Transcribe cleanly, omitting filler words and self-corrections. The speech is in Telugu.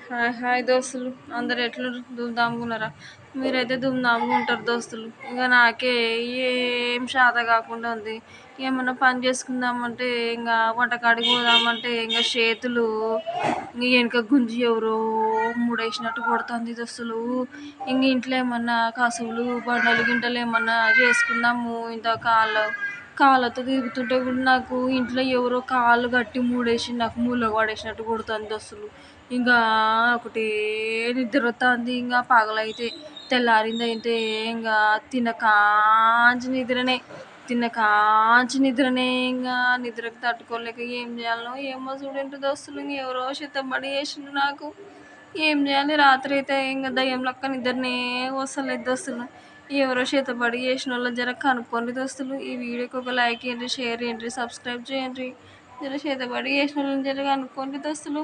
హాయ్ హాయ్ దోస్తులు, అందరు ఎట్లు ధూమ్ధామ్గున్నారా? మీరైతే ధూమ్ధామ్గా ఉంటారు దోస్తులు. ఇంకా నాకే ఏం శాత కాకుండా ఉంది. ఏమన్నా పని చేసుకుందామంటే ఇంకా వంటకాడికి పోదామంటే ఇంకా చేతులు ఇంక వెనక గుంజి ఎవరో మూడేసినట్టు కొడుతుంది దోస్తులు. ఇంక ఇంట్లో ఏమన్నా కసువులు బండలు గింటలు ఏమన్నా చేసుకుందాము, ఇంత కాళ్ళతో తిరుగుతుంటే కూడా నాకు ఇంట్లో ఎవరో కాళ్ళు గట్టి మూడేసి నాకు మూల పడేసినట్టు కొడుతుంది దోస్తులు. ఇంకా ఒకటే నిద్ర వస్తుంది. ఇంకా పగలైతే తెల్లారిందైతే ఇంకా తిన్న కాంచి నిద్రనే ఇంకా నిద్రకు తట్టుకోలేక ఏం చేయాలనో ఏమో చూడండి దోస్తులు. ఇంక ఎవరో చిత్తబడి చేసిండు నాకు. ఏం చేయాలి? రాత్రి అయితే ఇంకా దయ్యం లెక్క నిద్రనే వస్తలేదు దోస్తులు. ఎవరో చేతబడి చేసిన వాళ్ళు జర కనుక్కోండి దోస్తులు. ఈ వీడియోకి ఒక లైక్ చేయండి, షేర్ చేయండి, సబ్స్క్రైబ్ చేయండి. జర చేతబడి చేసిన వాళ్ళని జర కనుక్కోండి దోస్తులు.